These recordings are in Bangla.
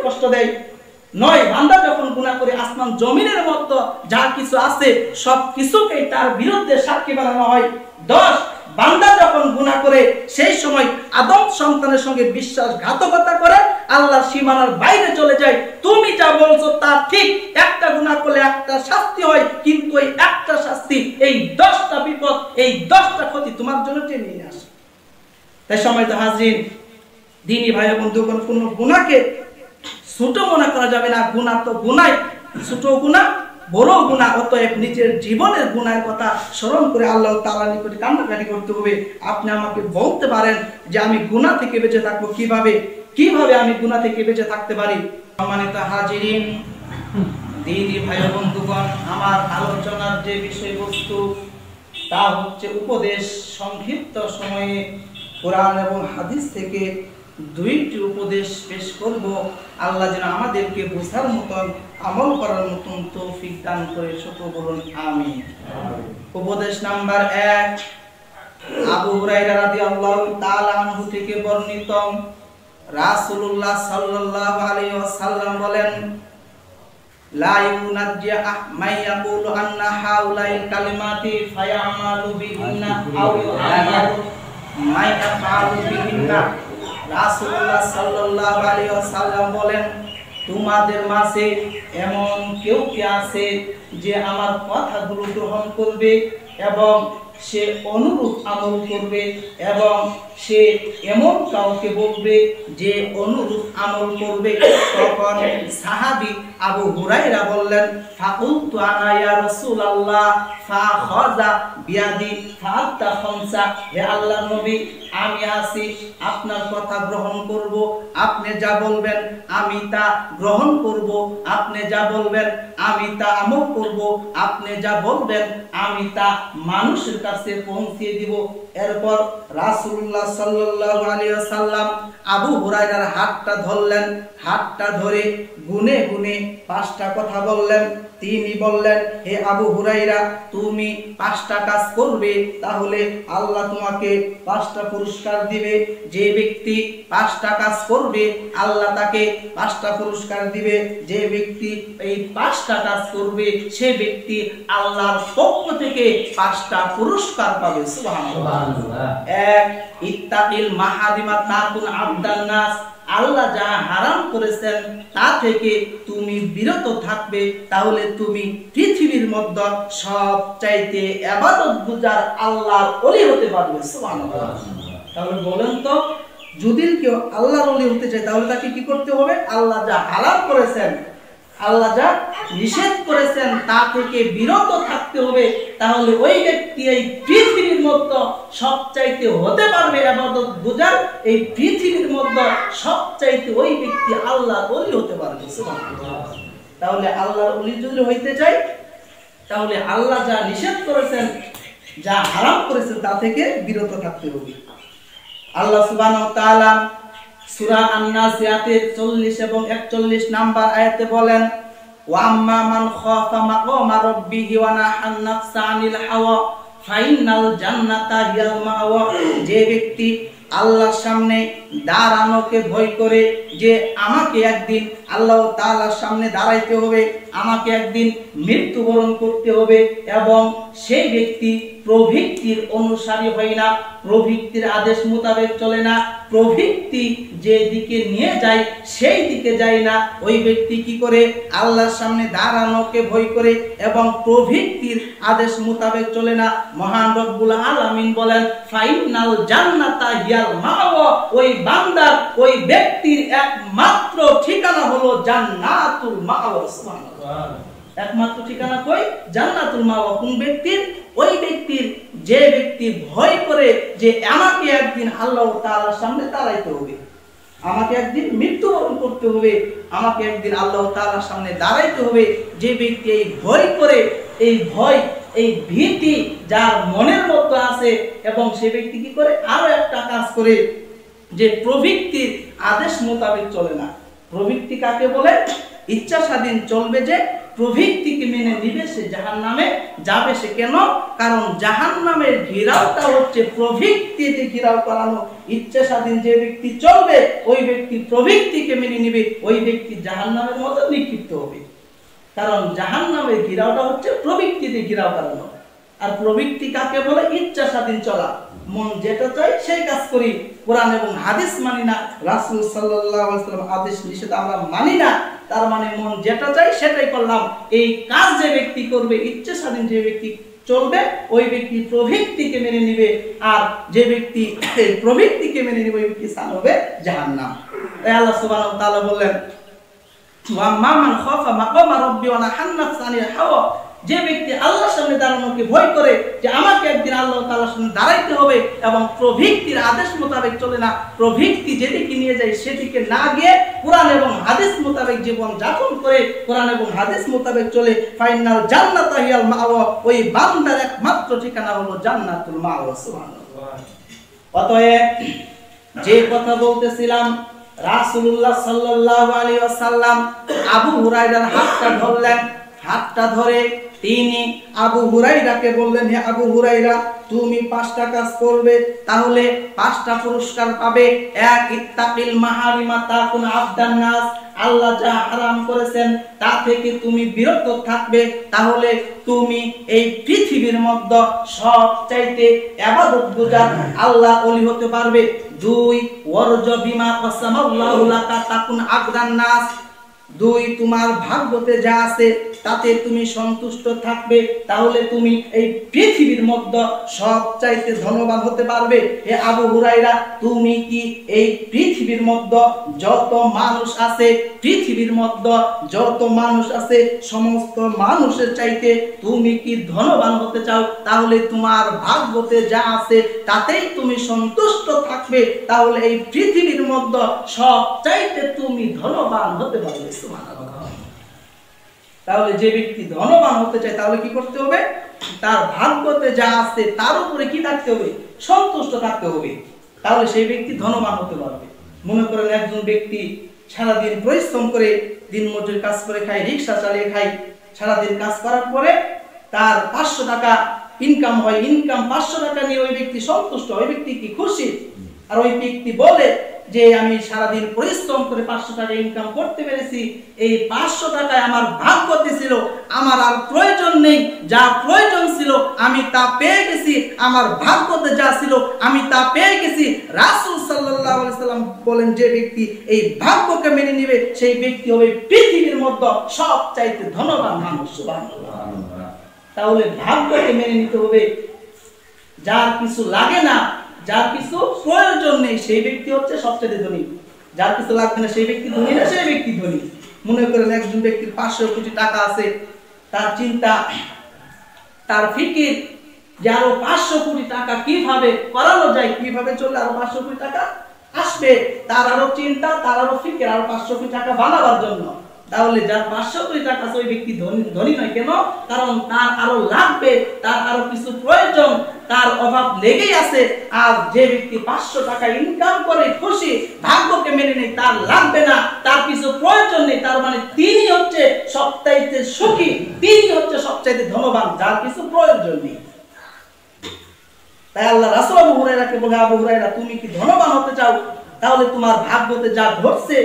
কষ্ট দেয়। 9 বান্দা যখন গুনাহ করে আসমান জমিনের মধ্যে যা কিছু আছে সব কিছুকেই তার বিরুদ্ধে সাক্ষী বানানো হয়। 10 বান্দা যখন গুনাহ করে সেই সময় আদম সন্তানের সঙ্গে বিশ্বাসঘাতকতা করে আল্লাহর সীমানার বাইরে চলে যায়। তুমি যা বলছো তা ঠিক, একটা গুনাহ করলে একটা শাস্তি হয়, কিন্তু এই একটা শাস্তি এই 10টা বিপদ, এই 10টা ক্ষতি তোমার জন্য টেনে নিয়ে আসে। তাই সম্মানিত হাজরিন, দিনী ভাই বন্ধুগণ, কোন গুনাহকে ছোট মনে করা যাবে না। গুনাহ তো গুনাহ, ছোট গুনাহ বড় গুনাহ। অতএব নিজের জীবনের গুনাহের কথা স্মরণ করে আল্লাহ তাআলার নিকটে কান্নাকাটি করতে হবে। আপনি আমাকে বলতে পারেন যে আমি গুনাহ থেকে বেঁচে থাকবো কিভাবে আমি গুনাহ থেকে বেঁচে থাকতে পারি? সম্মানিত হাজিরিন, দিনী ভাই বন্ধুগণ, আমার আলোচনার যে বিষয়বস্তু তা হচ্ছে উপদেশ। সংক্ষিপ্ত সময়ে কোরআন এবং হাদিস থেকে 2টি উপদেশ পেশ করব। আল্লাহ যেন আমাদেরকে বোঝার মতন, আমল করার মতন তৌফিক দান করে, সকল বলুন আমিন। উপদেশ নাম্বার 1, আবু হুরায়রা রাদিয়াল্লাহু তাআলা আনহু থেকে বর্ণিত, রাসূলুল্লাহ সাল্লাল্লাহু আলাইহি ওয়াসাল্লাম বলেন, লা ইউনাজ্জিয়া মাই ইয়াকুলু আন্না হাউলাই কালিমাতি ফায়ামালু বিহিন্না আও ইয়ামালু মাই ইয়াফআলু বিহিন্না। রাসূলুল্লাহ সাল্লাল্লাহু আলাইহি ওয়াসাল্লাম বলেন, তোমাদের মাঝে এমন কেউ কি আছে যে আমার কথাগুলো গ্রহণ করবে এবং সে অনুরূপ আমল করবে, এবং সে এমন কাউকে বলবে যে অনুরূপ আমল করবে। তখন সাহাবী আবু হুরায়রা বললেন, ফাকুলতু আনা ইয়া রাসূলুল্লাহ ফাখাযা বিয়াদি ফাআতা খামসা। হে আল্লাহর নবী, আমি আছি, আপনার কথা গ্রহণ করব, আপনি যা বলবেন আমি তা গ্রহণ করব, আপনি যা বলবেন আমি তা আমল করব, আপনি যা বলবেন আমি তা মানুষের কাছে পৌঁছে দিব। এরপর রাসূলুল্লাহ সাল্লাল্লাহু আলাইহি ওয়াসাল্লাম আবু হুরায়রার হাতটা ধরলেন, হাতটা ধরে গুনে গুনে 5টা কথা বললেন। তিনি বললেন, হে আবু হুরায়রা, তুমি 5টা কাজ করবে, তাহলে আল্লাহ তোমাকে 5টা পুরস্কার দিবে। যে ব্যক্তি 5টা কাজ করবে আল্লাহ তাকে 5টা পুরস্কার দিবে। যে ব্যক্তি এই 5টা কাজ করবে সে ব্যক্তি আল্লাহর পক্ষ থেকে 5টা পুরস্কার পাবে। সুবহানাল্লাহ। 1, ইত্তাকিল মাহারিমা তাকুন আবদান নাস। আল্লাহ যা হারাম করেছেন তা থেকে তুমি বিরত থাকবে, তাহলে তুমি পৃথিবীর মধ্যে সবচাইতে ইবাদতগুজার আল্লাহর ওলি হতে পারবে। সুবহানাল্লাহ। তাহলে বলেন তো, যদি কেউ আল্লাহর ওলি হতে চায় তাহলে তাকে কি করতে হবে? আল্লাহ যা হারাম করেছেন, আল্লাহ যা নিষেধ করেছেন তা থেকে বিরত থাকতে হবে। তাহলে ওই ব্যক্তি এই পৃথিবীর মধ্যে সবচাইতে হতে পারবে ইবাদতগুজার। এই পৃথিবীর মধ্যে সবচাইতে ওই ব্যক্তি আল্লাহর ওলি হতে পারবে। সুবহানাল্লাহ। তাহলে আল্লাহর ওলি যদি হইতে চাই তাহলে আল্লাহ যা নিষেধ করেছেন, যা হারাম করেছেন তা থেকে বিরত থাকতে হবে। আল্লাহ সুবহানাহু ওয়া তাআলা সূরা আন-নাসিয়াতে 40 এবং 41 নাম্বার আয়াতে বলেন, ওয়া আম্মা মান খাফা মাকামা রাব্বিহি ওয়া নাহান নাফসা আনিল হাওয়া ফাইনাল জান্নাতা হিয়াল মাওয়া। যে ব্যক্তি আল্লাহর সামনে দাঁড়ানোকে ভয় করে, যে আমাকে একদিন আল্লাহ তাআলার সামনে দাঁড়াইতে হবে, আমাকে একদিন মৃত্যুবরণ করতে হবে, এবং সেই ব্যক্তি প্রবৃত্তির অনুসারী হয় না, প্রবৃত্তির আদেশ মোতাবেক চলে না, প্রবৃত্তি যে দিকে নিয়ে যায় সেই দিকে যায় না, ওই ব্যক্তি কি করে? আল্লাহর সামনে দাঁড়ানোকে ভয় করে এবং প্রবৃত্তির আদেশ মোতাবেক চলে না। মহান রব্বুল আলামিন বলেন, ফাইনাল জান্নাতা হিয়াল মাওয়া। ওই বান্দার, ওই ব্যক্তির একমাত্র ঠিকানা হলো জান্নাতুল মাওয়া। সুবহানাল্লাহ। একমাত্র ঠিকানা কই? জান্নাতুল মাওয়া। কোন ব্যক্তির? ওই ব্যক্তির যে ব্যক্তি ভয় করে যে আমাকে একদিন আল্লাহ তাআলার সামনে দাঁড়াইতে হবে, আমাকে একদিন মৃত্যুবরণ করতে হবে, আমাকে একদিন আল্লাহ তাআলার সামনে দাঁড়াইতে হবে। যে ব্যক্তি এই ভয় করে, এই ভয়, এই ভীতি যার মনের মধ্যে আছে, এবং সে ব্যক্তি কি করে? আরো একটা কাজ করে, যে প্রবৃত্তির আদেশ মোতাবেক চলে না। প্রবৃত্তি কাকে বলে? ইচ্ছা স্বাধীন চলবে যে প্রবৃত্তিকে মেনে নিবে সে জাহান্নামে যাবে। সে কেন? কারণ জাহান্নামের ঘেরাওটা হচ্ছে প্রবৃত্তিতে ঘেরাও করানো। ইচ্ছা স্বাধীন যে ব্যক্তি চলবে, ওই ব্যক্তি প্রবৃত্তিকে মেনে নিবে, ওই ব্যক্তি জাহান্নামের মতো নিক্ষিপ্ত হবে। কারণ জাহান্নামের ঘেরাওটা হচ্ছে প্রবৃত্তিতে ঘেরাও করানো। আর প্রবৃত্তি কাকে বলে? ইচ্ছা স্বাধীন চলা, মন যেটা চায় সেই কাজ করি, কোরআন এবং হাদিস মানি না, রাসূল সাল্লাল্লাহু আলাইহি ওয়াসাল্লাম আদেশ নিষেধ আমরা মানি না, তার মানে মন যেটা চায় সেটাই করলাম। এই কাজ যে ব্যক্তি করবে, ইচ্ছা স্বাধীন যে ব্যক্তি চলবে, ওই ব্যক্তি প্রবৃত্তিকে মেনে নিবে। আর যে ব্যক্তি প্রবৃত্তিকে মেনে নিবে, ওই ব্যক্তি স্থান হবে জাহান্নাম। তাই আল্লাহ সুবহানাহু ওয়া তাআলা বললেন, ওয়া মান খাফা মাকামা রাব্বি ওয়া নাহান্না নাফসা আনিল হাওয়া, যে ব্যক্তি আল্লাহর সামনে দাঁড়ানোকে ভয় করে, যে আমাকে একদিন আল্লাহ তাআলার সামনে দাঁড়াইতে হবে এবং প্রবৃত্তির আদেশ মোতাবেক চলে না, প্রবৃত্তি যেদিকে নিয়ে যায় সেদিকে না গিয়ে কোরআন এবং হাদিস মোতাবেক জীবন যাপন করে, কোরআন এবং হাদিস মোতাবেক চলে, ফাইনাল জান্নাতা হিয়াল মাওয়া, ওই বান্দার একমাত্র ঠিকানা হলো জান্নাতুল মাওয়া। সুবহানাল্লাহ। অতএব যে কথা বলতেছিলাম, রাসূলুল্লাহ সাল্লাল্লাহু আলাইহি ওয়াসাল্লাম আবু হুরায়রার হাতটা ধরলেন, হাতটা ধরে তিনি আবু হুরায়রাকে বললেন, হে আবু হুরায়রা, তুমি 5টা কাজ করবে, তাহলে 5টা পুরস্কার পাবে। এক, ইত্তাকিল মাহারিমা তাকুন আবদান নাস, আল্লাহ যা হারাম করেছেন তা থেকে তুমি বিরত থাকবে, তাহলে তুমি এই পৃথিবীর মধ্যে সবচাইতে ইবাদতগুজার আল্লাহ ওলি হতে পারবে। 2, ওয়ারজ বিমা কাসামাল্লাহু লাকা তাকুন আবদান নাস, 2, তোমার ভাগ্যতে যা আছে তাতে তুমি সন্তুষ্ট থাকবে, তাহলে তুমি এই পৃথিবীর মধ্যে সবচাইতে ধনবান হতে পারবে। হে আবু হুরায়রা, তুমি কি এই পৃথিবীর মধ্যে যত মানুষ আছে, পৃথিবীর মধ্যে যত মানুষ আছে সমস্ত মানুষের চাইতে তুমি কি ধনবান হতে চাও? তাহলে তোমার ভাগ্যতে যা আছে তাতেই তুমি সন্তুষ্ট থাকবে, তাহলে এই পৃথিবীর মধ্যে সবচাইতে তুমি ধনবান হতে পারবে। সুবহানাল্লাহ। তাহলে যে ব্যক্তি ধনবান হতে চায় তাহলে কি করতে হবে? তার ভাগ্যতে যা আছে তার উপরে কি থাকতে হবে? সন্তুষ্ট থাকতে হবে, তাহলে সেই ব্যক্তি ধনবান হতে পারবে। মনে করেন একজন ব্যক্তি সারাদিন পরিশ্রম করে, দিন মজুর কাজ করে খায়, রিক্সা চালিয়ে খায়, সারাদিন কাজ করার পরে তার 500 টাকা ইনকাম হয়, ইনকাম 500 টাকা নিয়ে ওই ব্যক্তি সন্তুষ্ট, ওই ব্যক্তি কি খুশি? আর ওই ব্যক্তি বলে যে আমি সারাদিন পরিশ্রম করে 500 টাকা ইনকাম করতে পেরেছি, এই 500 টাকায় আমার ভাগ্যতে ছিল, আমার আর প্রয়োজন নেই, যা প্রয়োজন ছিল আমি তা পেয়ে গেছি, আমার ভাগ্যতে যা ছিল আমি তা পেয়ে গেছি। রাসূল সাল্লাল্লাহু আলাইহি সাল্লাম বলেন, যে ব্যক্তি এই ভাগ্যকে মেনে নেবে সেই ব্যক্তি হবে পৃথিবীর মধ্যে সবচাইতে ধনবান মানুষ। সুবহানাল্লাহ। তাহলে ভাগ্যকে মেনে নিতে হবে। যার কিছু লাগে না, যার কিছু প্রয়োজন নেই, সেই ব্যক্তি হচ্ছে সবচেয়ে ধনী। যার কিছু লাগবে না সেই ব্যক্তি ধনী না, সেই ব্যক্তি ধনী। মনে করেন একজন ব্যক্তির 500 কোটি টাকা আছে, তার চিন্তা, তার ফিকির যে আরো 500 কোটি টাকা কিভাবে করানো যায়, কিভাবে চললে আরো 500 কোটি টাকা আসবে, তার আরো চিন্তা, তার আরো ফিকির আরো 500 কোটি টাকা বানাবার জন্য। তাহলে যার 500 কোটি টাকা আছে ওই ব্যক্তি ধনী নয়। কেন? কারণ তার আরো লাগবে, তার আরো কিছু প্রয়োজন, তার অভাব লেগেই আছে। আর যে ব্যক্তি 500 টাকা ইনকাম করে খুশি, ভাগ্যকে মেনে নেই, তার লাগবে না, তার কিছু প্রয়োজন নেই, তার মানে তিনি হচ্ছে সবচাইতে সুখী, তিনি হচ্ছে সবচাইতে ধনবান, যার কিছু প্রয়োজন নেই। তাই আল্লাহ রাসূল আবু হুরায়রাকে বলে, আবু হুরায়রা, তুমি কি ধনবান হতে চাও? তাহলে তোমার ভাগ্যতে যা ঘটছে,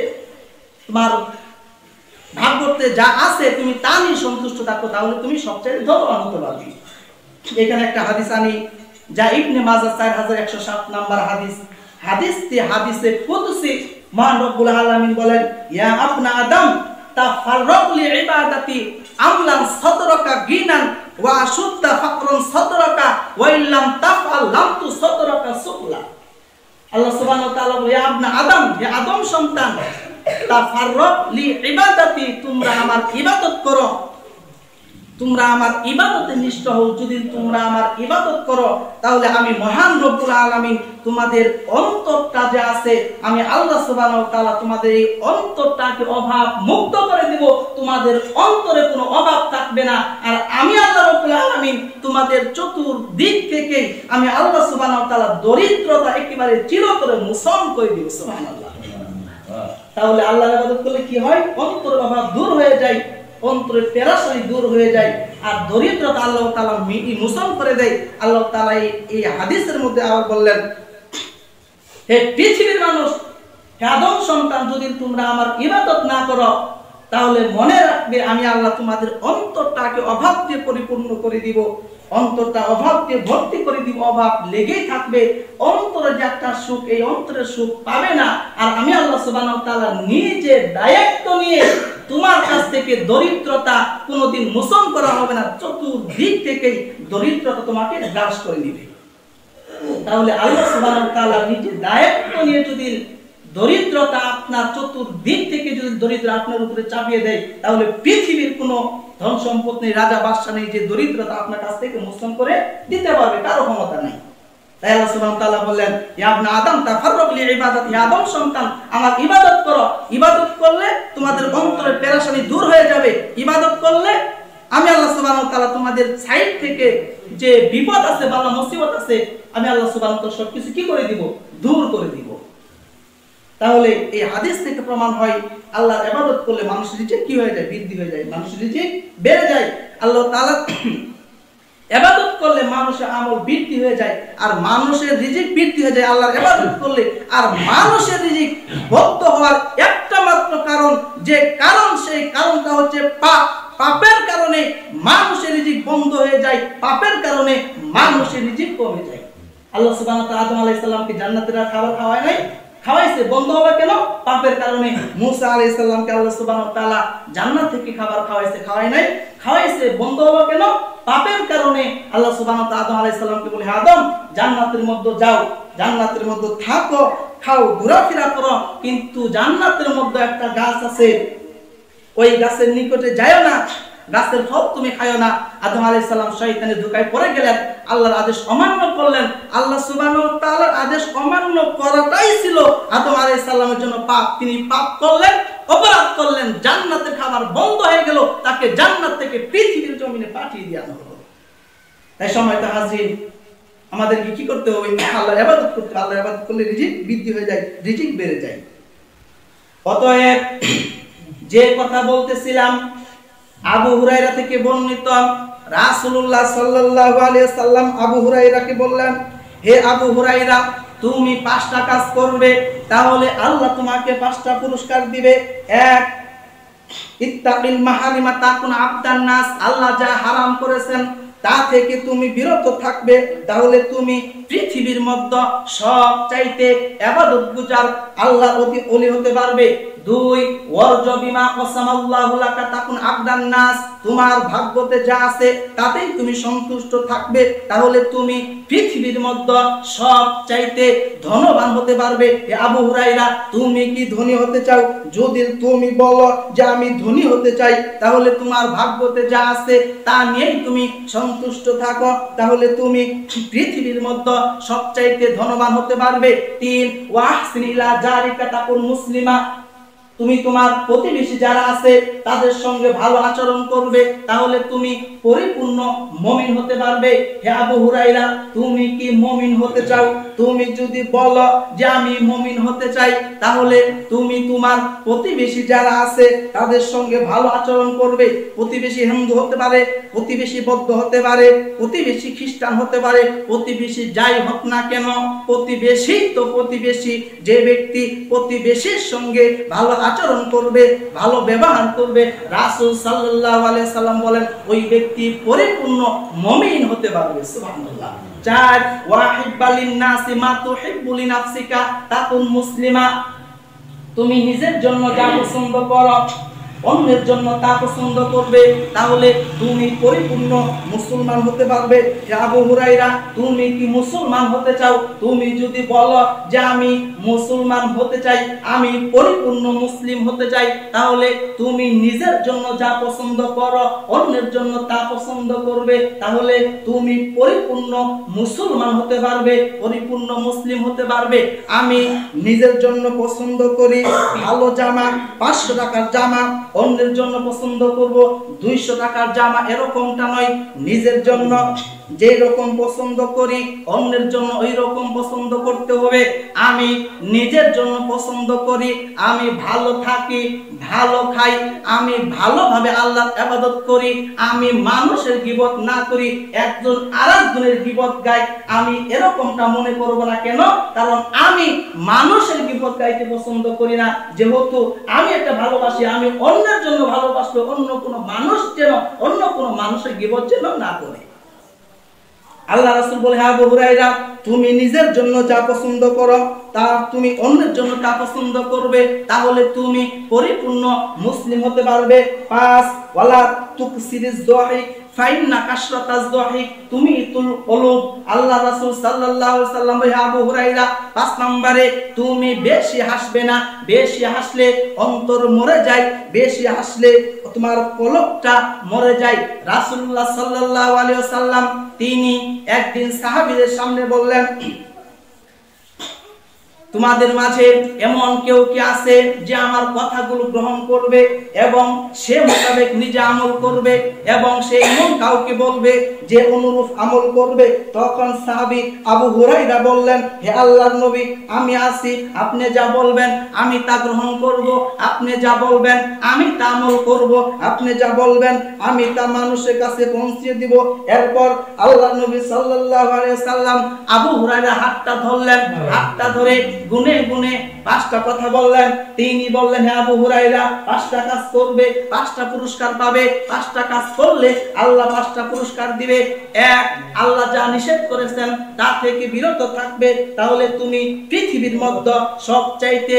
তোমার ভাগ্যতে যা আছে তুমি তা নিয়ে সন্তুষ্ট থাকো, তাহলে তুমি সবচেয়ে ধনবান হতে পারবে। এখানে একটা হাদিস আনি, যা ইবনে মাজাহ 4107 নাম্বার হাদিস। হাদিসে কুদসি মহান রব্বুল আলামিন বলেন, ইয়া আবনা আদম তাফাররাক লি ইবাদাতি আমলান সাদরাকা গিনান ওয়া আশুদ্দা ফাকরুন সাদরাকা ওয়া ইল্লাম তাফআল লাম তুসাদরাকা সুবলা। আল্লাহ সুবহানাহু ওয়া তাআলা বলে, ইয়া আবনা আদম, হে আদম সন্তান, তাফাররাক লি ইবাদাতি, তোমরা আমার ইবাদত করো, তোমরা আমার ইবাদতে নিষ্ঠ হও। যদি তোমরা আমার ইবাদত করো তাহলে আমি মহান রব্বুল আলামিন তোমাদের অন্তরটা যে আছে, আমি আল্লাহ সুবহানাহু ওয়া তাআলা তোমাদের এই অন্তরটাকে অভাব মুক্ত করে দেব, তোমাদের অন্তরে কোনো অভাব থাকবে না। আর আমি আল্লাহ রব্বুল আলামিন তোমাদের চতুর্দিক থেকে আমি আল্লাহ সুবহানাহু ওয়া তাআলা দরিদ্রতা একেবারে চিরতরে মোচন করে দেব। সুবহানাল্লাহ। তাহলে আল্লাহর ইবাদত করলে কি হয়? অন্তরের অভাব দূর হয়ে যায়। অন্তরে পেরেশানি দূর হয়ে যায়, আর দরিদ্রতা আল্লাহ তাআলা মোচন করে দেয়। আল্লাহ তাআলা এই হাদিসের মধ্যে আবার বললেন, হে পৃথিবীর মানুষ, হে আদম সন্তান, যদি তোমরা আমার ইবাদত না করো তাহলে মনে রাখবে আমি আল্লাহ তোমাদের অন্তরটাকে অভাব দিয়ে পরিপূর্ণ করে দিব, অন্তরটা অভাব দিয়ে ভর্তি করে দিব, অভাব লেগেই থাকবে, অন্তরে যে একটা সুখ, এই অন্তরের সুখ পাবে না। আর আমি আল্লাহ সুবহানাহু ওয়া তাআলা নিজে দায়িত্ব নিয়ে তোমার কাছ থেকে দরিদ্রতা কোনোদিন মোচন করা হবে না, চতুর্দিক থেকেই দরিদ্রতা তোমাকে গ্রাস করে নিবে। তাহলে আল্লাহ সুবহানাহু ওয়া তাআলা নিজে দায়িত্ব নিয়ে যদি দরিদ্রতা আপনার চতুর্দিক থেকে যদি দরিদ্র আপনার উপরে চাপিয়ে দেয়, তাহলে পৃথিবীর কোনো ধন সম্পদ নেই, রাজা বাদশা নেই যে দরিদ্রতা আপনার কাছ থেকে মোচন করে দিতে পারবে, কারো ক্ষমতা নেই। তাই আল্লাহ সুবহানাহু ওয়া তাআলা বললেন, ইয়া ইবনে আদম তাফাররাক লিইবাদাতি, ইয়া আদম সন্তান আমার ইবাদত করো, ইবাদত করলে তোমাদের অন্তরের পেরেশানি দূর হয়ে যাবে, ইবাদত করলে আমি আল্লাহ সুবহানাহু ওয়া তাআলা তোমাদের সাইড থেকে যে বিপদ আছে, বালা মুসিবত আছে, আমি আল্লাহ সুবহানাহু ওয়া তাআলা সবকিছু কি করে দিব, দূর করে দিব। তাহলে এই হাদিস থেকে প্রমাণ হয় আল্লাহর ইবাদত করলে মানুষের রিজিক কি হয়ে যায়, বৃদ্ধি হয়ে যায়, মানুষের রিজিক বেড়ে যায়। আল্লাহ তাআলা ইবাদত করলে মানুষের আমল বৃদ্ধি হয়ে যায়, আর মানুষের রিজিক বৃদ্ধি হয়ে যায় আল্লাহর ইবাদত করলে। আর মানুষের রিজিক বদ্ধ হওয়ার একটা মাত্র কারণ, যে কারণ, সেই কারণটা হচ্ছে পাপ। পাপের কারণে মানুষের রিজিক বন্ধ হয়ে যায়, পাপের কারণে মানুষের রিজিক কমে যায়। আল্লাহ সুবহানাহু ওয়া তাআলা আদম আলাইহিস সালামকে জান্নাতের খাবার খাওয়ায় নাই, খাওয়াইছে, বন্ধ হবে কেন? পাপের কারণে। মুসা আলাইহিস সালামকে আল্লাহ সুবহানাহু ওয়া তাআলা জান্নাত থেকে খাবার খাওয়াইছে, খাওয়ায় নাই, খাওয়াইছে, বন্ধ হবে কেন? পাপের কারণে। আল্লাহ সুবহানাহু ওয়া তাআলা আদম আলাইহিস সালামকে বলে, আদম জান্নাতের মধ্যে যাও, জান্নাতের মধ্যে থাকো, খাও, ঘোরাফেরা করো, কিন্তু জান্নাতের মধ্যে একটা গাছ আছে, ওই গাছের নিকটে যাও না, গাছের ফল তুমি খায়ো না। আদম আলাইহিস সালাম শয়তানের ধোঁকায় পড়ে গেলেন, আল্লাহর আদেশ অমান্য করলেন। আল্লাহ সুবহানাহু ওয়া তাআলার আদেশ অমান্য করাটাই ছিল আদম আলাইহিস সালামের জন্য পাপ। তিনি পাপ করলেন, অপরাধ করলেন, জান্নাতের খাবার বন্ধ হয়ে গেল, তাকে জান্নাত থেকে পৃথিবীর জমিনে পাঠিয়ে দেওয়া হলো। তাই সময়ত হাজির, আমাদেরকে কি করতে হবে? আল্লাহর ইবাদত করতে হবে। আল্লাহর ইবাদত করলে রিজিক বৃদ্ধি হয়ে যায়, রিজিক বেড়ে যায়। অতএব যে কথা বলতেছিলাম, আবু হুরায়রা থেকে বর্ণিত, রাসূলুল্লাহ সাল্লাল্লাহু আলাইহি সাল্লাম আবু হুরায়রাকে বললেন, হে আবু হুরায়রা, তুমি 5টা কাজ করবে, তাহলে আল্লাহ তোমাকে 5টা পুরস্কার দিবে। 1, ইত্তাকিল মাহারিমা তাকুন আবদান নাস, আল্লাহ যা হারাম করেছেন তা থেকে তুমি বিরত থাকবে, তাহলে তুমি পৃথিবীর মধ্যে সব চাইতে ইবাদতগুজার আল্লাহর অতি ওলি হতে পারবে। 2, ওয়ারজু বিমা কসামাল্লাহু লাকা তাকুন আবদান নাস, তোমার ভাগ্যতে যা আছে তাতেই তুমি সন্তুষ্ট থাকবে, তাহলে তুমি পৃথিবীর মধ্যে সব চাইতে ধনবান হতে পারবে। হে আবু হুরায়রা, তুমি কি ধনী হতে চাও? যদি তুমি বলো যে আমি ধনী হতে চাই, তাহলে তোমার ভাগ্যতে যা আছে তা নিয়েই তুমি সন্তুষ্ট থাকো, তাহলে তুমি পৃথিবীর মধ্যে সবচাইতে ধনবান হতে পারবে। 3, ওয়াহসিন ইলা জারিকা তাকুন মুসলিমা, তুমি তোমার প্রতিবেশী যারা আছে তাদের সঙ্গে ভালো আচরণ করবে, তাহলে তুমি পরিপূর্ণ মুমিন হতে পারবে। হে আবু হুরায়রা, তুমি কি মুমিন হতে চাও? তুমি যদি বলো যে আমি মুমিন হতে চাই, তাহলে তুমি তোমার প্রতিবেশী যারা আছে তাদের সঙ্গে ভালো আচরণ করবে। প্রতিবেশী হিন্দু হতে পারে, প্রতিবেশী বৌদ্ধ হতে পারে, প্রতিবেশী খ্রিস্টান হতে পারে, প্রতিবেশী যাই হোক না কেন, প্রতিবেশী তো প্রতিবেশী। যে ব্যক্তি প্রতিবেশীর সঙ্গে ভালো আচরণ করবে, ভালো ব্যবহার করবে, রাসূল সাল্লাল্লাহু আলাইহি সাল্লাম বলেন ওই ব্যক্তি পরিপূর্ণ মুমিন হতে পারবে। সুবহানাল্লাহ। 4, ওয়াহিব্বালিন নাসি মা তুহিব্বু লিনাফসিকা তাকুন মুসলিমা, তুমি নিজের জন্য যা পছন্দ করো অন্যের জন্য তা পছন্দ করবে, তাহলে তুমি পরিপূর্ণ মুসলমান হতে পারবে। হে আবু হুরায়রা, তুমি কি মুসলমান হতে চাও? তুমি যদি বলো যে আমি মুসলমান হতে চাই, আমি পরিপূর্ণ মুসলিম হতে চাই, তাহলে তুমি নিজের জন্য যা পছন্দ করো অন্যের জন্য তা পছন্দ করবে, তাহলে তুমি পরিপূর্ণ মুসলমান হতে পারবে, পরিপূর্ণ মুসলিম হতে পারবে। আমি নিজের জন্য পছন্দ করি ভালো জামা, 500 টাকার জামা, অন্যের জন্য পছন্দ করব। 200 টাকার জামা এরকমটা নয়, নিজের জন্য যে রকম পছন্দ করি অন্যের জন্য ওই রকম পছন্দ করতে হবে। আমি নিজের জন্য পছন্দ করি, আমি ভালো থাকি, ভালো খাই, আমি ভালোভাবে আল্লাহর ইবাদত করি, আমি মানুষের গীবত না করি, একজন আরেকজনের গীবত গাই, আমি এরকমটা মনে করব না। কেন? কারণ আমি মানুষের গীবত গাইতে পছন্দ করি না। যেহেতু আমি এটা ভালোবাসি, আমি অন্যের জন্য ভালোবাসবো, অন্য কোনো মানুষ যেন অন্য কোনো মানুষের গীবত যেন না করে। আল্লাহ রাসূল বলে, আবু হুরায়রা, তুমি নিজের জন্য যা পছন্দ করো তা তুমি অন্যের জন্য তা পছন্দ করবে, তাহলে তুমি পরিপূর্ণ মুসলিম হতে পারবে। 5 ওয়ালা তুকসিরিজ দুআই ফাইন্না কাশরাতাজ দুআই তুমিতুল কুলুব। আল্লাহ রাসূল সাল্লাল্লাহু আলাইহি সাল্লাম বলে, আবু হুরায়রা, 5 নম্বরে তুমি বেশি হাসবে না। বেশি হাসলে অন্তর মরে যায়, বেশি হাসলে তোমার কলবটা মরে যায়। রাসূলুল্লাহ সাল্লাল্লাহু আলাইহি ওয়াসাল্লাম তিনি একদিন সাহাবীদের সামনে বললেন, তোমাদের মাঝে এমন কেউ কি আছে যে আমার কথাগুলো গ্রহণ করবে এবং সে মোতাবেক নিজে আমল করবে এবং সে এমন কাউকে বলবে যে অনুরূপ আমল করবে? তখন সাহাবী আবু হুরায়রা বললেন, হে আল্লাহর নবী, আমি আছি, আপনি যা বলবেন আমি তা গ্রহণ করব, আপনি যা বলবেন আমি তা আমল করব, আপনি যা বলবেন আমি তা মানুষের কাছে পৌঁছে দিব। এরপর আল্লাহর নবী সাল্লাল্লাহু আলাইহি সাল্লাম আবু হুরায়রা হাতটা ধরলেন, হাতটা ধরে গুনে গুনে 5টা কথা বললেন। তিনি বললেন, হে আবু হুরায়রা, 5টা কাজ করবে 5টা পুরস্কার পাবে, 5টা কাজ করলে আল্লাহ 5টা পুরস্কার দিবে। 1, আল্লাহ যা নিষেধ করেছেন তা থেকে বিরত থাকবে, তাহলে তুমি পৃথিবীর মধ্যে সবচাইতে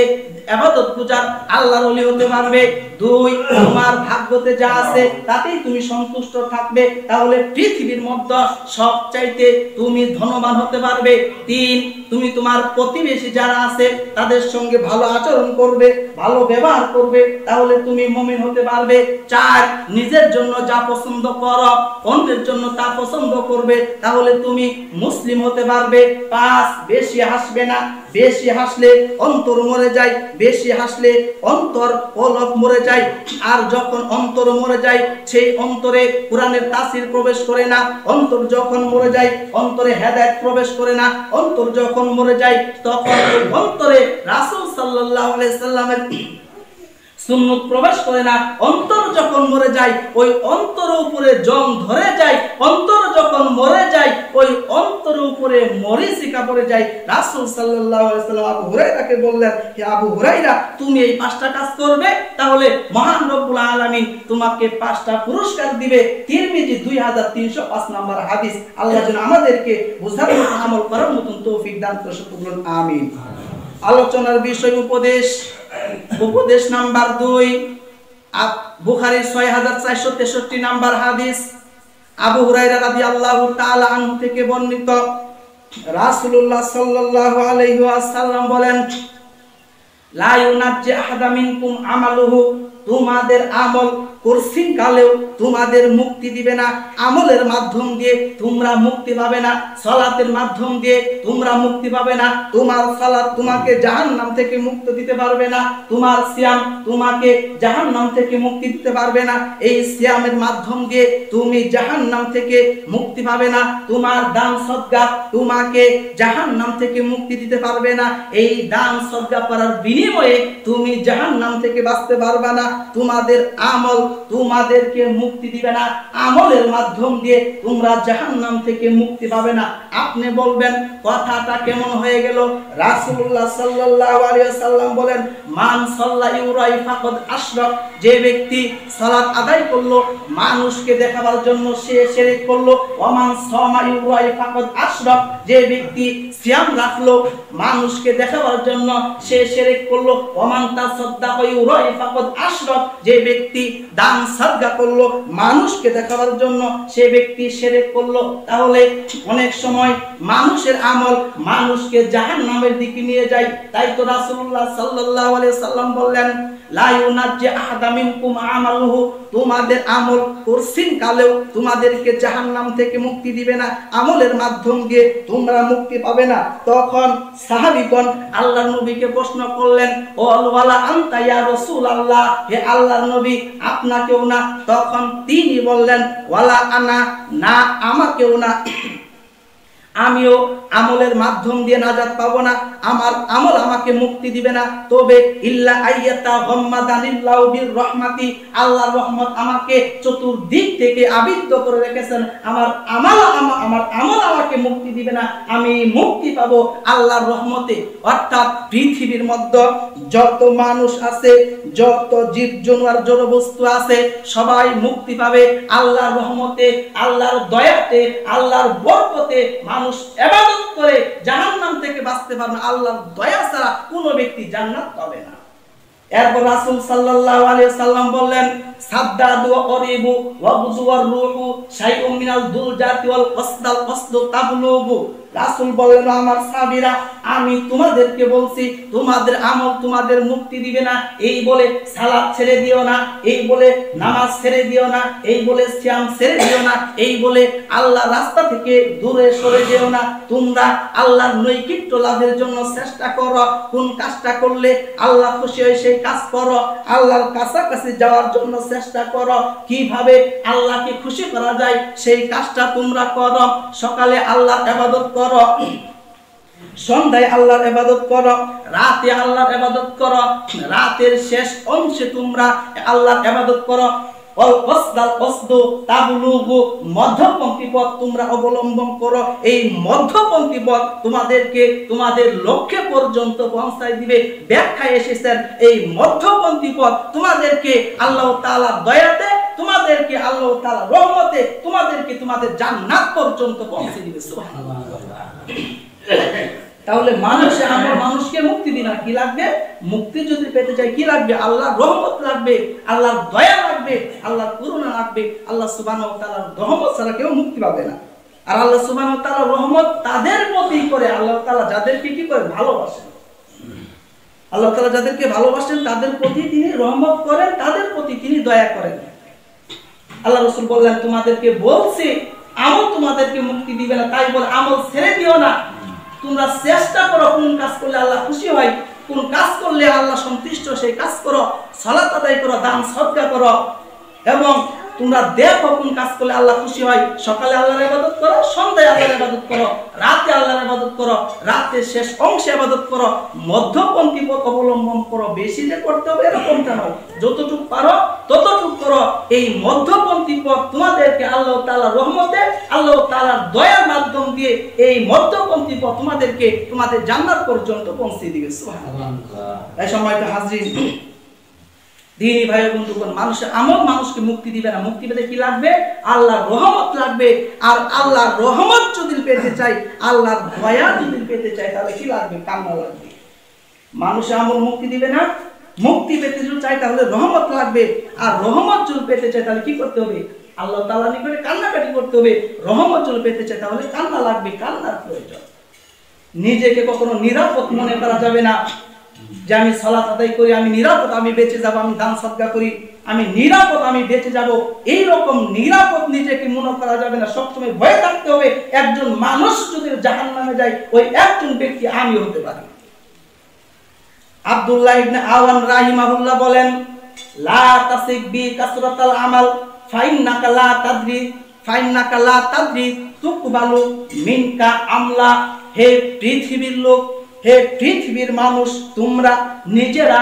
ইবাদতগুজার আল্লাহর ওলি হতে পারবে। 2, তোমার ভাগ্যতে যা আছে তাতেই তুমি সন্তুষ্ট থাকবে, তাহলে পৃথিবীর মধ্যে সবচাইতে তুমি ধনবান হতে পারবে। 3, তুমি তোমার প্রতিবেশী যারা আছে তাদের সঙ্গে ভালো আচরণ করবে, ভালো ব্যবহার করবে, তাহলে তুমি মুমিন হতে পারবে। 4, নিজের জন্য যা পছন্দ করো অন্যের জন্য তা পছন্দ করবে, তাহলে তুমি মুসলিম হতে পারবে। 5, বেশি হাসবে না। বেশি হাসলে অন্তর মরে যায়, বেশি হাসলে অন্তর কলব মরে যায়। আর যখন অন্তর মরে যায় সেই অন্তরে কোরআনের তাসির প্রবেশ করে না। অন্তর যখন মরে যায় অন্তরে হেদায়েত প্রবেশ করে না। অন্তর যখন মরে যায় তখন ওই অন্তরে রাসূল সাল্লাল্লাহু আলাইহি সাল্লামের সুন্নাত প্রবেশ করে না। অন্তর যখন মরে যায় ওই অন্তরের উপরে জং ধরে যায়। অন্তর যখন মরে যায় ওই অন্তরের উপরে মরিচিকা পড়ে যায়। রাসূল সাল্লাল্লাহু আলাইহি সাল্লাম আবু হুরায়রাকে বললেন, হে আবু হুরায়রা, তুমি এই 5টা কাজ করবে, তাহলে মহান রব্বুল আলামিন তোমাকে 5টা পুরস্কার দিবে। তিরমিজি 2305 নম্বর হাদিস। আল্লাহ যেন আমাদেরকে বুঝার মতো আমল করার মতন তৌফিক দান করুন, আমিন। আলোচনার বিষয় উপদেশ নাম্বার 2, বুখারীর 6463 নাম্বার হাদিস। আবু হুরায়রা রাদিয়াল্লাহু তাআলা আনহু থেকে বর্ণিত, রাসূলুল্লাহ সাল্লাল্লাহু আলাইহি ওয়াসাল্লাম বলেন, লা ইউনাজ্জি আহাদা মিনকুম আমালুহু, তোমাদের আমল করছিন কালেও তোমাদের মুক্তি দিবে না। আমলের মাধ্যম দিয়ে তোমরা মুক্তি পাবে না, সালাতের মাধ্যম দিয়ে তোমরা মুক্তি পাবে না। তোমার সালাত তোমাকে জাহান্নাম থেকে মুক্তি দিতে পারবে না, তোমার সিয়াম তোমাকে জাহান্নাম থেকে মুক্তি দিতে পারবে না। এই সিয়ামের মাধ্যম দিয়ে তুমি জাহান্নাম থেকে মুক্তি পাবে না। তোমার দান সদকা তোমাকে জাহান্নাম থেকে মুক্তি দিতে পারবে না। এই দান সদকা করার বিনিময়ে তুমি জাহান্নাম থেকে বাঁচতে পারবে না। তোমাদের আমল তোমাদেরকে মুক্তি দিবে না, আমলের মাধ্যম দিয়ে তোমরা জাহান্নাম থেকে মুক্তি পাবে না। আপনি বলবেন কথাটা কেমন হয়ে গেল? রাসূলুল্লাহ সাল্লাল্লাহু আলাইহি ওয়াসাল্লাম বলেন, মান সাল্লা ইউরাই ফাকাদ আশরাক, যে ব্যক্তি সালাত আদায় করলো মানুষকে দেখাবার জন্য সে শিরক করলো। ওয়ামান সামা ইউরাই ফাকাদ আশরাক, যে ব্যক্তি সিয়াম রাখলো মানুষকে দেখাবার জন্য সে শিরক করলো। ওয়ামান তাসাদ্দাকা ইউরাই ফাকাদ আশরাক, যে ব্যক্তি দান সাদকা করলো মানুষকে দেখাবার জন্য সে ব্যক্তি শিরক করলো। তাহলে অনেক সময় মানুষের আমল মানুষকে জাহান্নামের দিকে নিয়ে যায়। তাই তো রাসূলুল্লাহ সাল্লাল্লাহু আলাইহি সাল্লাম বললেন, লা ইউনাজ্জি আহাদা মিনকুম আমালুহু, তোমাদের আমল করছিন কালেও তোমাদেরকে জাহান্নাম থেকে মুক্তি দিবে না, আমলের মাধ্যম দিয়ে তোমরা মুক্তি পাবে না। তখন সাহাবীগণ আল্লাহর নবীকে প্রশ্ন করলেন, ও ওয়ালা আনতা ইয়া রাসূলুল্লাহ, হে আল্লাহর নবী আপনাকেও না? তখন তিনি বললেন, ওয়ালা আনা, না আমাকেও না, আমিও আমলের মাধ্যম দিয়ে নাজাত পাবো না, আমার আমল আমাকে মুক্তি দিবে না। তবে ইল্লা আইয়াতা গাম্মাদানিল্লাহু বির রহমাতি, আল্লাহর রহমত আমাকে চতুর্দিক থেকে আবৃত করে রেখেছেন, আমার আমল আমাকে মুক্তি দিবে না, আমি মুক্তি পাবো আল্লাহর রহমতে। অর্থাৎ পৃথিবীর মধ্যে যত মানুষ আছে, যত জীব জানোয়ার জড় বস্তু আছে, সবাই মুক্তি পাবে আল্লাহর রহমতে, আল্লাহর দয়াতে, আল্লাহর বরকতে। মানুষ ইবাদত করে জাহান্নাম থেকে বাঁচতে পারবে, আল্লাহর দয়া ছাড়া কোনো ব্যক্তি জান্নাত পাবে না। এরপর রাসূল সাল্লাল্লাহু আলাইহি সাল্লাম বললেন, সাদ্দাদু করিবু ওয়াবজুর রূহু শাইউম মিনাল দুলজাতি ওয়াল কসদু তাবলুগু। রাসূল বললেন, আমার সাহাবীরা আমি তোমাদেরকে বলছি, তোমাদের আমল তোমাদের মুক্তি দিবে না, এই বলে সালাত ছেড়ে দিও না, এই বলে নামাজ ছেড়ে দিও না, এই বলে সিয়াম ছেড়ে দিও না, এই বলে আল্লাহর রাস্তা থেকে দূরে সরে যেও না। তোমরা আল্লাহর নৈকট্য লাভের জন্য চেষ্টা করো, কোন কাজটা করলে আল্লাহ খুশি হয় সেই কাজ করো, আল্লাহর কাছাকাছি যাওয়ার জন্য চেষ্টা করো, কিভাবে আল্লাহকে খুশি করা যায় সেই কাজটা তোমরা করো। সকালে আল্লাহর ইবাদত করো, সন্ধ্যায় আল্লাহর ইবাদত করো, রাতে আল্লাহর ইবাদত করো, রাতের শেষ অংশে তোমরা আল্লাহর ইবাদত করো। মধ্যপন্থী পথ তোমরা অবলম্বন করো, এই মধ্যপন্থী পথ তোমাদেরকে তোমাদের লক্ষ্যে পর্যন্ত পৌঁছায় দিবে। ব্যাখ্যায় এসেছেন এই মধ্যপন্থী পথ তোমাদেরকে আল্লাহ তাআলার দয়াতে, তোমাদেরকে আল্লাহ তাআলার রহমতে, তোমাদেরকে তোমাদের জান্নাত পর্যন্ত পৌঁছে দিবে। সুবহানাল্লাহ। তাহলে মানুষে আমল মানুষকে মুক্তি দিনা কি লাগবে? মুক্তি যদি পেতে চাই কি লাগবে? আল্লাহর রহমত লাগবে, আল্লাহর দয়া লাগবে, আল্লাহর করুণা লাগবে। আল্লাহ সুবহানাহু ওয়া তাআলার রহমত ছাড়া কেউ মুক্তি পাবে না। আর আল্লাহ সুবহানাহু ওয়া তাআলার রহমত তাদের প্রতি করে, আল্লাহ তাআলা যাদেরকে কি করে ভালোবাসেন, আল্লাহ তাআলা যাদেরকে ভালোবাসেন তাদের প্রতি তিনি রহমত করেন, তাদের প্রতি তিনি দয়া করেন। আল্লাহ রাসূল বললেন, তোমাদেরকে বলছি আমল তোমাদেরকে মুক্তি দিবে না, তাই বলে আমল ছেড়ে দিও না। তোমরা চেষ্টা করো কোন কাজ করলে আল্লাহ খুশি হয়, কোন কাজ করলে আল্লাহ সন্তুষ্ট সেই কাজ করো, সালাত আদায় করো, দান সদকা করো, এবং তোমরা দেখো কোন কাজ করলে আল্লাহ খুশি হয়। সকালে আল্লাহর ইবাদত করো, সন্ধ্যায় আল্লাহর ইবাদত করো, রাতে আল্লাহর ইবাদত করো, রাতের শেষ অংশে ইবাদত করো, মধ্যপন্থী পথ অবলম্বন করো। বেশি যে করতে হবে এরকমটা নয়, যতটুকু পারো ততটুকু করো। এই মধ্যপন্থী পথ তোমাদেরকে আল্লাহ তাআলার রহমতে, আল্লাহ তাআলার দয়ার মাধ্যম দিয়ে এই মধ্যপন্থী পথ তোমাদেরকে তোমাদের জান্নাত পর্যন্ত পৌঁছে দিবে। সুবহানাল্লাহ। এই সময়টা হাজরিন দিনী ভাই বন্ধুগণ, মানুষের আমল মানুষকে মুক্তি দিবে না। মুক্তি পেতে কি লাগবে? আল্লাহর রহমত লাগবে। আর আল্লাহর রহমত যদি পেতে চাই, আল্লাহর দয়া যদি পেতে চাই, তাহলে কি লাগবে? কান্না লাগবে। মানুষের আমল মুক্তি দিবে না। মুক্তি পেতে যদি চাই তাহলে রহমত লাগবে। আর রহমত যদি পেতে চাই তাহলে কি করতে হবে? আল্লাহ তাআলার নিকটে কান্নাকাটি করতে হবে। রহমত যদি পেতে চাই তাহলে কান্না লাগবে, কান্নার প্রয়োজন। নিজেকে কখনো নিরাপদ মনে করা যাবে না যে আমি সালাত আদায় করি, আমি নিরাপদ, আমি বেঁচে যাব, আমি দান সদকা করি, আমি নিরাপদ, আমি বেঁচে যাব। এই রকম নিরাপদ নিজেকে মনে করা যাবে না। সবসময় ভয় থাকতে হবে একজন মানুষ যদি জাহান্নামে যায়, ওই একজন ব্যক্তি আমি হতে পারি। আব্দুল্লাহ ইবনে আওয়ান রাহিমাহুল্লাহ বলেন, লা তাসিক বি কাসরাতাল আমাল ফাইন্নাকা লা তাদরি তুকবালু মিনকা আমলা। হে পৃথিবীর লোক, হে পৃথিবীর মানুষ, তোমরা নিজেরা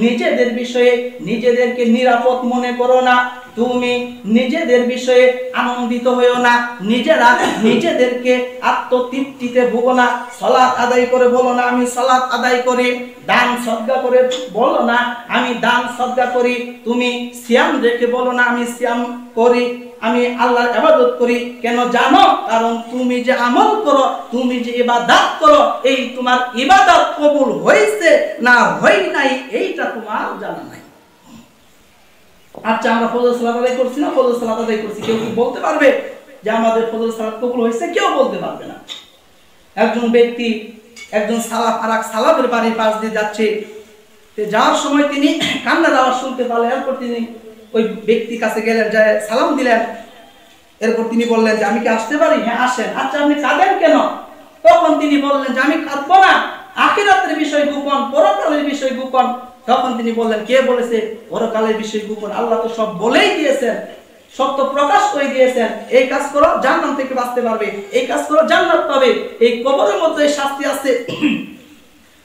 নিজেদের বিষয়ে নিজেদেরকে নিরাপদ মনে করো না, তুমি নিজেদের বিষয়ে আনন্দিত হইও না, নিজেরা নিজেদেরকে আত্মতৃপ্তিতে ভুগো না। সালাত আদায় করে বলো না আমি সালাত আদায় করি, দান সদকা করে বলো না আমি দান সদকা করি, তুমি সিয়াম রেখে বলো না আমি সিয়াম করি, আমি আল্লাহর ইবাদত করি। কেন জানো? কারণ তুমি যে আমল করো, তুমি যে ইবাদত করো, এই তোমার ইবাদত কবুল হয়েছে না হয় নাই এইটা তোমার জানা নাই। আচ্ছা, আমরা ফজর সালাত আদায় করছি না, ফজর সালাত আদায় করছি, কেউ কি বলতে পারবে যে আমাদের ফজর সালাত কবুল হয়েছে? কেউ বলতে পারবে না। একজন ব্যক্তি, একজন সালাফ আর এক সালাফের বাড়ির পাশ দিয়ে যাচ্ছে, যাওয়ার সময় তিনি কান্নার আওয়াজ শুনতে পেলেন। এরপর তিনি ওই ব্যক্তির কাছে গেলেন, যায় সালাম দিলেন। এরপর তিনি বললেন যে আমি কি আসতে পারি? হ্যাঁ আসেন। আচ্ছা আপনি কাঁদেন কেন? তখন তিনি বললেন যে আমি কাঁদবো না, আখিরাতের বিষয় গোপন, পরকালের বিষয় গোপন। তখন তিনি বললেন, কে বলেছে পরকালের বিষয় গোপন? আল্লাহ তো সব বলেই দিয়েছেন, সত্য প্রকাশ করে দিয়েছেন। এই কাজ করো জাহান্নাম থেকে বাঁচতে পারবে, এই কাজ করো জান্নাত পাবে। এই কবরের মধ্যে শাস্তি আছে,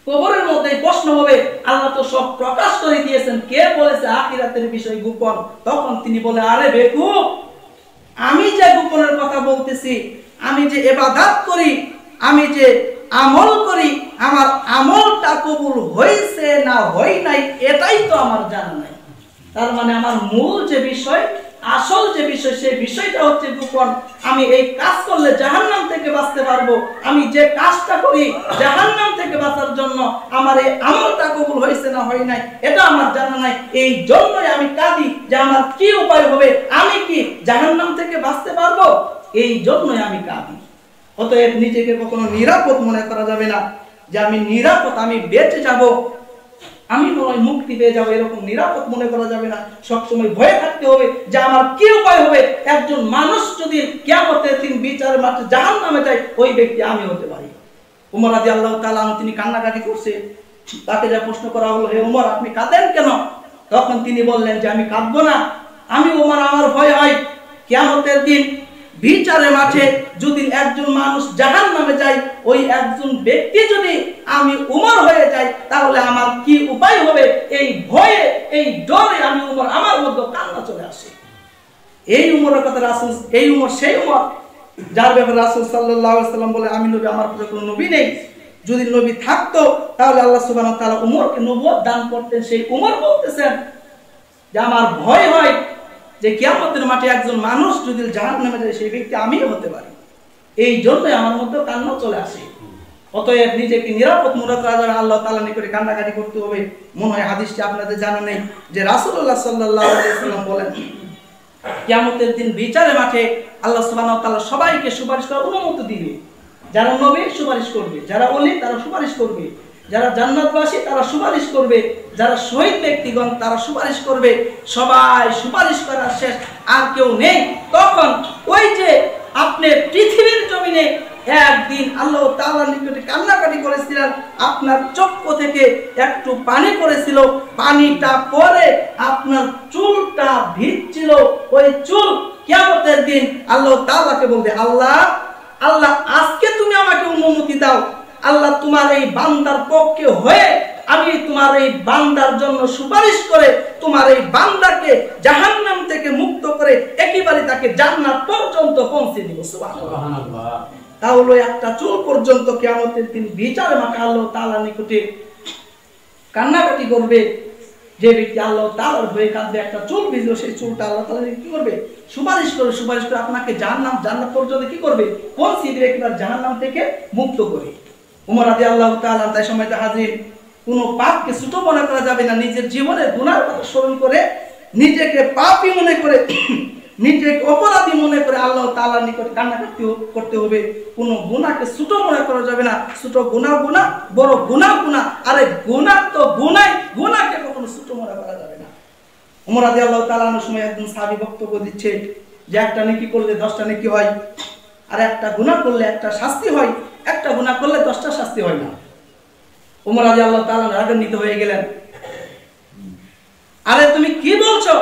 কবরের মধ্যে প্রশ্ন হবে, আল্লাহ তো সব প্রকাশ করে দিয়েছেন। কে বলেছে আখিরাতের বিষয় গোপন? তখন তিনি বলে, আরে বেকুব, আমি যে গোপনের কথা বলতেছি, আমি যে ইবাদত করি, আমি যে আমল করি, আমার আমলটা কবুল হয়েছে না হয় নাই এটাই তো আমার জানা নাই। তার মানে আমার মূল যে বিষয়, আসল যে বিষয়, সেই বিষয়টা হচ্ছে গোপন। আমি এই কাজ করলে জাহান্নাম থেকে বাঁচতে পারবো, আমি যে কাজটা করি জাহান্নাম থেকে বাঁচার জন্য আমার এই আমলটা কবুল হয়েছে না হয় নাই এটা আমার জানা নাই। এই জন্যই আমি কাঁদি যে আমার কি উপায় হবে, আমি কি জাহান্নাম থেকে বাঁচতে পারবো, এই জন্যই আমি কাঁদি। অতএব নিজেকে কখনো নিরাপদ মনে করা যাবে না যে আমি নিরাপদ, আমি বেঁচে যাব, আমি নয় মুক্তি পেয়ে যাবো, এরকম নিরাপদ মনে করা যাবে না। সবসময় ভয়ে থাকতে হবে যে আমার কি উপায় হবে। একজন মানুষ যদি কিয়ামতের দিন বিচারের মাঠে জাহান্নামে যায়, ওই ব্যক্তি আমি হতে পারি। উমর রাদিয়াল্লাহু তাআলা আনহু তিনি কান্নাকাটি করছে। তাকে যা প্রশ্ন করা হলো, হে উমর আপনি কাঁদেন কেন? তখন তিনি বললেন যে আমি কাঁদবো না, আমি উমর আমার ভয় হয় কিয়ামতের দিন বিচারের মাঠে যদি একজন মানুষ জাহান্নামে যায়, ওই একজন ব্যক্তি যদি আমি উমর হয়ে যাই, তাহলে আমার কি উপায় হবে। এই ভয়ে, এই ডরে আমি উমর, আমার মধ্যে কান্না চলে আসে। এই উমরের কথা রাসূল, এই উমর সেই উমর যার ব্যাপারে রাসূল সাল্লাল্লাহু আলাইহি ওয়াসাল্লাম বলে, আমি নবী, আমার পরে কোনো নবী নেই। যদি নবী থাকতো তাহলে আল্লাহ সুবহানাহু ওয়া তাআলা উমরকে নবুয়ত দান করতেন। সেই উমর বলতেছেন যে আমার ভয় হয় যে কিয়ামতের মাঠে একজন মানুষ যদি জাহান্নামে যায়, সেই ব্যক্তি আমি হতে পারি। এই জন্যই আমার মধ্যে কান্না চলে আসে। অতএব নিজেকে নিরাপদ মনে করা যাবে, আল্লাহ তাআলার নিকটে কান্নাকাটি করতে হবে। মনে হয় হাদিসটি আপনাদের জানা নেই যে রাসূলুল্লাহ সাল্লাল্লাহু আলাইহি ওয়াসাল্লাম বলেন, কিয়ামতের দিন বিচারের মাঠে আল্লাহ সুবহানাহু ওয়া তাআলা সবাইকে সুপারিশ করার অনুমতি দিবে। যারা নবী সুপারিশ করবে, যারা ওলি তারা সুপারিশ করবে, যারা জান্নাতবাসী তারা সুপারিশ করবে, যারা শহীদ ব্যক্তিগণ তারা সুপারিশ করবে। সবাই সুপারিশ করার শেষ, আর কেউ নেই। তখন ওই যে আপনি পৃথিবীর জমিনে একদিন আল্লাহ তাআলার নিকটে কান্নাকাটি করেছিলেন, আপনার চক্ষু থেকে একটু পানি পড়েছিল, পানিটা পরে আপনার চুলটা ভিজছিল। ওই চুল কিয়ামতের দিন আল্লাহ তাআলাকে বলবে, আল্লাহ আল্লাহ আজকে তুমি আমাকে অনুমতি দাও, আল্লাহ তোমার এই বান্দার পক্ষে হয়ে আমি তোমার এই বান্দার জন্য সুপারিশ করে তোমার এই বান্দাকে জাহান্নাম থেকে মুক্ত করে একেবারে তাকে জান্নাত পর্যন্ত পৌঁছে দিব। সুবহানাল্লাহ। তাহলে একটা চুল পর্যন্ত কিয়ামতের দিন বিচারে মাঠে আল্লাহ তাআলার নিকটে কান্নাকাটি করবে। যে ব্যক্তি আল্লাহ তাআলার হয়ে কাঁদবে, একটা চুল ভিজলো, সেই চুলটা আল্লাহ তাআলা কি করবে? সুপারিশ করে, সুপারিশ করে আপনাকে জান্নাত পর্যন্ত কি করবে? পৌঁছে দিবে, একেবারে জাহান্নাম থেকে মুক্ত করে। উমর রাদিয়াল্লাহু তাআলা, তাই সময় হাজির, কোনো পাপকে ছোট মনে করা যাবে না। নিজের জীবনে গুনার কথা স্মরণ করে নিজেকে পাপী মনে করে, নিজেকে অপরাধী মনে করে আল্লাহ তাআলার নিকট কান্নাকাটি করতে হবে। কোনো গুনাহকে ছোট মনে করা যাবে না। ছোট গুনাহ গুনাহ, বড় গুনাহ গুনাহ। আরে গুনাহ তো গুনাহ, গুনাহকে কখনো ছোট মনে করা যাবে না। উমর রাদিয়াল্লাহু তাআলার সময় একজন সাহাবী বক্তব্য দিচ্ছে যে একটা নেকি করলে 10টা নেকি হয়, আর একটা গুনাহ করলে একটা শাস্তি হয়, একটা গুনাহ করলে 10টা শাস্তি হয় না। উমর রাদিয়াল্লাহু তাআলা রাগান্বিত হয়ে গেলেন, আরে তুমি কি বলছো?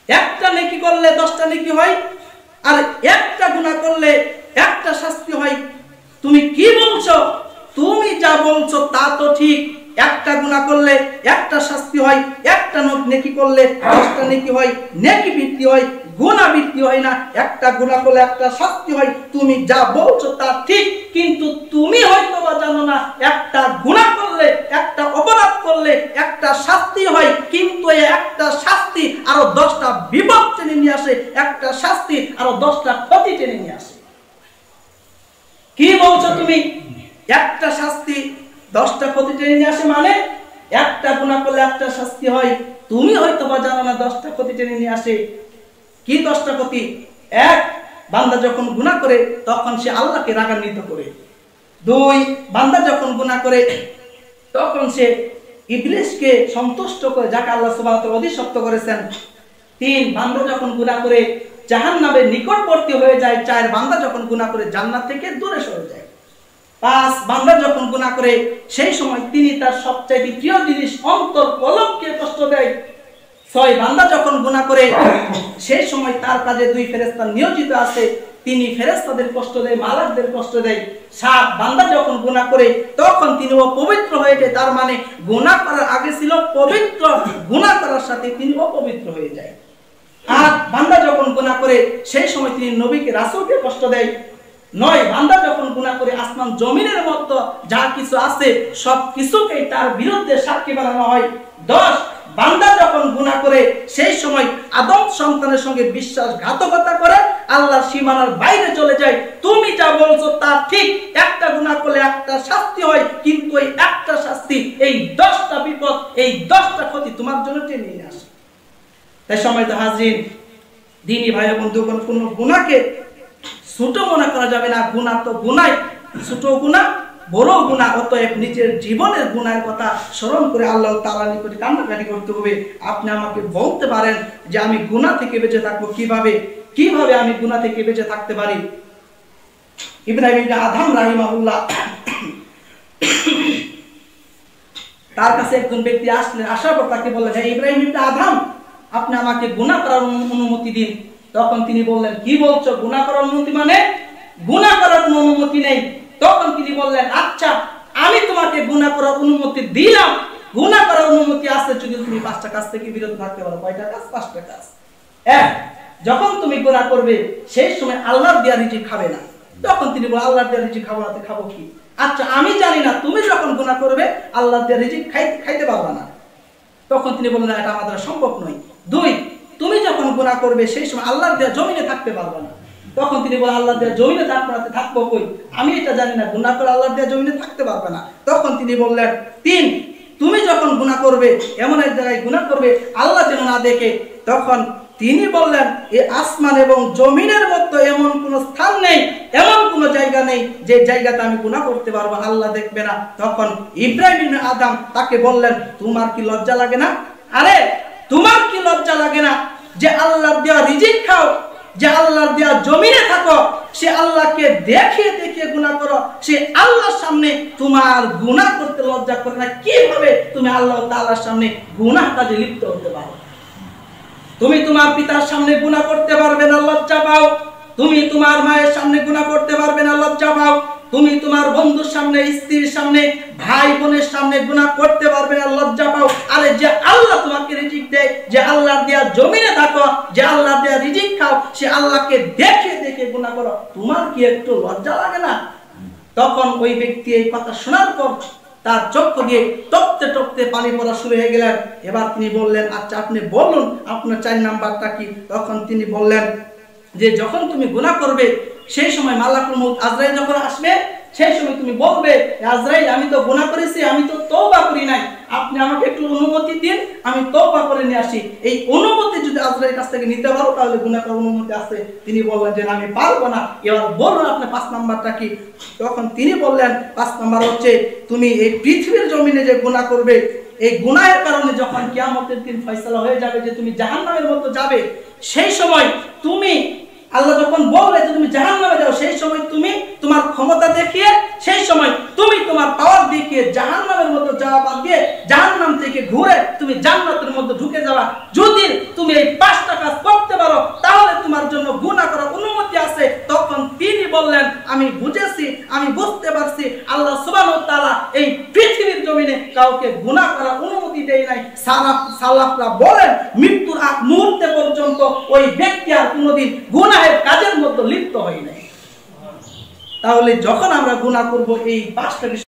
একটা নেকি করলে 10টা নেকি হয়, আর একটা গুনাহ করলে একটা শাস্তি হয়। তুমি কি বলছো? তুমি যা বলছো তা তো ঠিক, একটা গুনাহ করলে একটা শাস্তি হয়, একটা নেকি করলে 10টা নেকি হয়, নেকি বৃদ্ধি হয়, গুনাহ বৃদ্ধি হয় না। একটা গুনাহ করলে একটা শাস্তি হয়। তুমি যা বলছো তা ঠিক, কিন্তু তুমি হয়তো বা জানো না একটা গুনাহ করলে, একটা অপরাধ করলে একটা শাস্তি হয়, কিন্তু এই একটা শাস্তি আরো 10টা বিপদ টেনে নিয়ে আসে, একটা শাস্তি আরো 10টা ক্ষতি টেনে নিয়ে আসে। কি বলছো তুমি? একটা শাস্তি 10টা ক্ষতি টেনে নিয়ে আসে, মানে একটা গুনাহ করলে একটা শাস্তি হয়, তুমি হয়তো বা জানো না 10টা ক্ষতি টেনে নিয়ে আসে। কি 10টা ক্ষতি? এক, বান্দা যখন গুনাহ করে তখন সে আল্লাহকে রাগান্বিত করে। 2, বান্দা যখন গুনাহ করে তখন সে ইবলিসকে সন্তুষ্ট করে, যাকে আল্লাহ সুবহানাহু ওয়া তাআলা অভিশপ্ত করেছেন। 3 বান্দা যখন গুনাহ করে জাহান্নামের নিকটবর্তী হয়ে যায়। 4 বান্দা যখন গুনাহ করে জান্নাত থেকে দূরে সরে যায়। 5 বান্দা যখন গুনাহ করে সেই সময় তিনি তার সবচেয়ে প্রিয় জিনিস অন্তর কলবকে কষ্ট দেয়। 6 বান্দা যখন গুনাহ করে সেই সময় তার কাজে 2 ফেরেশতা নিয়োজিত আছে, তিনি ফেরেশতাদের কষ্ট দেয়, মালাকদের কষ্ট দেয়। 7 বান্দা যখন গুনাহ করে তখন তিনি অপবিত্র হয়ে যায়, তার মানে গুনাহ করার আগে ছিল পবিত্র, গুনাহ করার সাথে তিনি অপবিত্র হয়ে যায়। 8 বান্দা যখন গুনাহ করে সেই সময় তিনি নবীকে রাসূলকে কষ্ট দেয়। 9 বান্দা যখন গুনাহ করে আসমান জমিনের মধ্যে যা কিছু আছে সব কিছুকেই তার বিরুদ্ধে সাক্ষী বানানো হয়। 10 বান্দা যখন গুনাহ করে সেই সময় আদম সন্তানের সঙ্গে বিশ্বাসঘাতকতা করে আল্লাহর সীমানার বাইরে চলে যায়। তুমি যা বলছো তা ঠিক, একটা গুনাহ করলে একটা শাস্তি হয়, কিন্তু এই একটা শাস্তি এই 10টা বিপদ, এই 10টা ক্ষতি তোমার জন্য টেনে নিয়ে আসে। তাই সময় তো হাজরিন, দিনী ভাই বন্ধুগণ, কোন গুনাহকে ছোট মনে করা যাবে না। গুনাহ তো গুনাহ, ছোট গুনাহ বড় গুনাহ। অতএব নিজের জীবনের গুনাহের কথা স্মরণ করে আল্লাহ তাআলার নিকটে কান্নাকাটি করতে হবে। আপনি আমাকে বলতে পারেন যে আমি গুনাহ থেকে বেঁচে থাকবো কিভাবে আমি গুনাহ থেকে বেঁচে থাকতে পারি? ইব্রাহিম ইবনে আদহাম রাহিমাহুল্লাহ, তার কাছে একজন ব্যক্তি আসলেন, আসার পর তাকে বললেন, হে ইব্রাহিম ইবনে আদহাম, আপনি আমাকে গুনাহ করার অনুমতি দিন। তখন তিনি বললেন, কি বলছো? গুনাহ করার অনুমতি মানে? গুনাহ করার কোনো অনুমতি নেই। তখন তিনি বললেন, আচ্ছা আমি তোমাকে গুনাহ করার অনুমতি দিলাম। গুনাহ করার অনুমতি আছে যদি তুমি 5টা কাজ থেকে বিরত থাকতে পারো। কয়টা কাজ? 5টা কাজ। 1, যখন তুমি গুনাহ করবে সেই সময় আল্লাহর দেয়া রিজিক খাবে না। তখন তিনি বলেন, আল্লাহর দেয়া রিজিক খাবো না, খাবো কি? আচ্ছা আমি জানি না, তুমি যখন গুনাহ করবে আল্লাহর দেয়া রিজিক খাইতে পারবে না। তখন তিনি বললেন, এটা আমাদের সম্ভব নয়। 2, তুমি যখন গুনাহ করবে সেই সময় আল্লাহর দেয়া জমিনে থাকতে পারবে না। তখন তিনি বলেন, আল্লাহর দেয়া জমিনে থাকবো কই? আমি এটা জানি না, গুনাহ করে আল্লাহর দেয়া জমিনে থাকতে পারবে না। তখন তিনি বললেন, 3, তুমি যখন গুনাহ করবে এমন এক জায়গায় গুনাহ করবে আল্লাহ যেন না দেখে। তখন তিনি বললেন, এই আসমান এবং জমিনের মধ্যে এমন কোন স্থান নেই, এমন কোন জায়গা নেই যে জায়গাতে আমি গুনাহ করতে পারবো, আল্লাহ দেখবে না। তখন ইব্রাহিম ইবনে আদম তাকে বললেন, তোমার কি লজ্জা লাগে না? আরে তোমার কি লজ্জা লাগে না যে আল্লাহর দেওয়া রিজিক খাও, যে আল্লাহর দেওয়া জমিনে থাকো, সে আল্লাহকে দেখিয়ে গুনাহ করো, সে আল্লাহর সামনে তোমার গুনাহ করতে লজ্জা করে না? কিভাবে তুমি আল্লাহ তাআলার সামনে গুনাহ কাজে লিপ্ত হতে পারো? তুমি তোমার পিতার সামনে গুনাহ করতে পারবে না, লজ্জা পাও। তুমি তোমার মায়ের সামনে গুনাহ করতে পারবে না, লজ্জা পাও। তুমি তোমার বন্ধুর সামনে, স্ত্রীর সামনে, ভাই বোনের সামনে গুনাহ করতে পারবে না, লজ্জা পাও। আরে যে আল্লাহ তোমাকে রিজিক দেয়, যে আল্লাহর দেয়া জমিনে থাকো, যে আল্লাহর দেয়া রিজিক খাও, সে আল্লাহকে দেখে গুনাহ করো, তোমার কি একটু লজ্জা লাগে না? তখন ওই ব্যক্তি এই কথা শোনার পর তার চক্ষু দিয়ে টপতে পানি পড়া শুরু হয়ে গেলেন। এবার তিনি বললেন, আচ্ছা আপনি বলুন আপনার 4 নাম্বারটা কি? তখন তিনি বললেন যে যখন তুমি গুনাহ করবে সেই সময় মালাকুল মউত আজরাইল যখন আসবে সেই সময় তুমি বলবে, আজরাইল আমি তো গুনাহ করেছি, আমি তো তওবা করি নাই, আপনি আমাকে একটু অনুমতি দিন, আমি তওবা করে নিয়ে আসি। এই অনুমতি যদি আজরাইলের কাছ থেকে নিতে পারো তাহলে গুনাহ করার অনুমতি আছে। তিনি বললেন যে আমি পারবো না। এবার বলুন আপনি 5 নাম্বারটা কি? তখন তিনি বললেন 5 নাম্বার হচ্ছে তুমি এই পৃথিবীর জমিনে যে গুনাহ করবে, এই গুনাহের কারণে যখন কিয়ামতের দিন ফয়সালা হয়ে যাবে যে তুমি জাহান্নামের মধ্যে যাবে, সেই সময় তুমি আল্লাহ যখন বলবে যে তুমি জাহান্নামে যাও, সেই সময় তুমি তোমার ক্ষমতা দেখিয়ে, সেই সময় তুমি তোমার পাওয়ার দেখিয়ে জাহান্নামের মধ্যে যাওয়া বাদ দিয়ে জাহান্নাম থেকে ঘুরে তুমি জান্নাতের মধ্যে ঢুকে যাওয়া। যদি তুমি এই 5টা কাজ করতে পারো তাহলে তোমার জন্য গুনাহ করার অনুমতি আছে। তখন তিনি বললেন, আমি বুঝেছি, আমি বুঝতে পারছি, আল্লাহ সুবহানাহু ওয়া তাআলা এই পৃথিবীর জমিনে কাউকে গুনাহ করার অনুমতি দেয় নাই। সালাফরা বলেন মৃত্যুর আগ মুহূর্তে পর্যন্ত ওই ব্যক্তি আর কোনোদিন গুনাহের কাজের মধ্যে লিপ্ত হয় নাই। তাহলে যখন আমরা গুনাহ করব এই 5টা